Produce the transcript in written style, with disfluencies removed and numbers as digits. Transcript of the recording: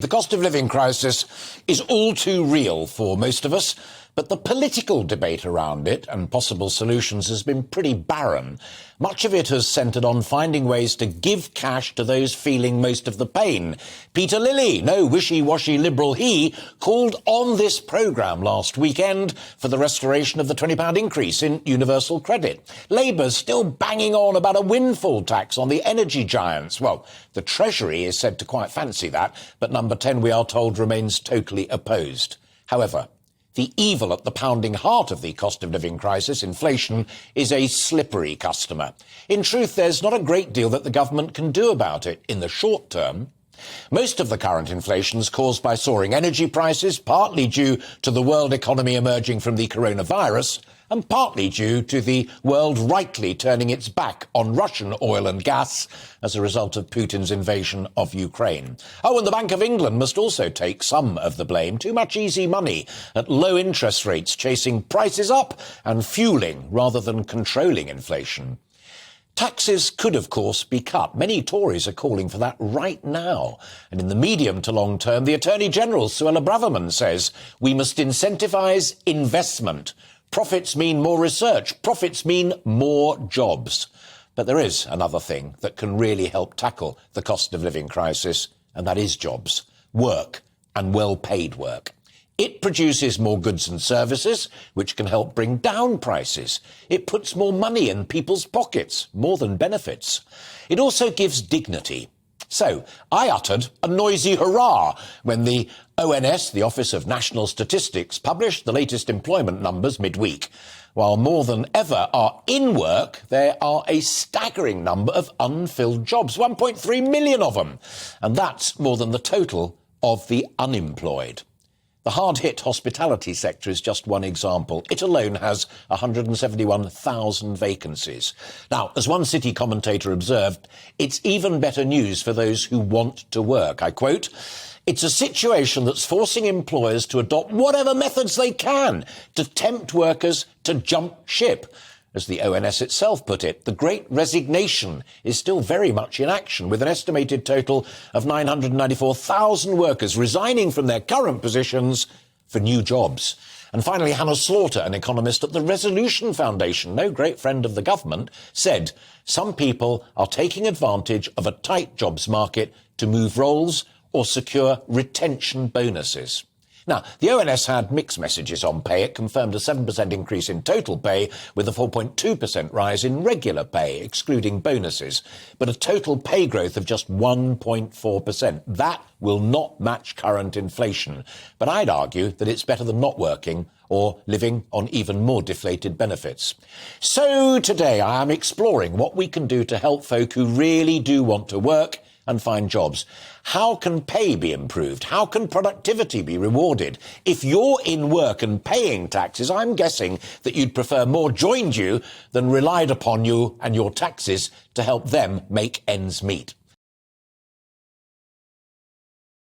The cost of living crisis is all too real for most of us, but the political debate around it and possible solutions has been pretty barren. Much of it has centred on finding ways to give cash to those feeling most of the pain. Peter Lilly, no wishy-washy Liberal he, called on this programme last weekend for the restoration of the £20 increase in universal credit. Labour's still banging on about a windfall tax on the energy giants. Well, the Treasury is said to quite fancy that, but Number 10, we are told, remains totally opposed. However, the evil at the pounding heart of the cost of living crisis, inflation, is a slippery customer. In truth, there's not a great deal that the government can do about it in the short term. Most of the current inflation is caused by soaring energy prices, partly due to the world economy emerging from the coronavirus, and partly due to the world rightly turning its back on Russian oil and gas as a result of Putin's invasion of Ukraine. Oh, and the Bank of England must also take some of the blame. Too much easy money at low interest rates, chasing prices up and fueling rather than controlling inflation. Taxes could, of course, be cut. Many Tories are calling for that right now. And in the medium to long term, the Attorney-General, Suella Braverman, says we must incentivise investment. Profits mean more research. Profits mean more jobs. But there is another thing that can really help tackle the cost of living crisis, and that is jobs. Work, and well-paid work. It produces more goods and services, which can help bring down prices. It puts more money in people's pockets, more than benefits. It also gives dignity. So I uttered a noisy hurrah when the ONS, the Office of National Statistics, published the latest employment numbers midweek. While more than ever are in work, there are a staggering number of unfilled jobs, 1.3 million of them. And that's more than the total of the unemployed. The hard-hit hospitality sector is just one example. It alone has 171,000 vacancies. Now, as one City commentator observed, it's even better news for those who want to work. I quote, "It's a situation that's forcing employers to adopt whatever methods they can to tempt workers to jump ship." As the ONS itself put it, the Great Resignation is still very much in action, with an estimated total of 994,000 workers resigning from their current positions for new jobs. And finally, Hannah Slaughter, an economist at the Resolution Foundation, no great friend of the government, said some people are taking advantage of a tight jobs market to move roles or secure retention bonuses. Now, the ONS had mixed messages on pay. It confirmed a 7% increase in total pay with a 4.2% rise in regular pay, excluding bonuses, but a total pay growth of just 1.4%. That will not match current inflation. But I'd argue that it's better than not working or living on even more deflated benefits. So today I am exploring what we can do to help folk who really do want to work and find jobs. How can pay be improved? How can productivity be rewarded? If you're in work and paying taxes, I'm guessing that you'd prefer more joined you than relied upon you and your taxes to help them make ends meet.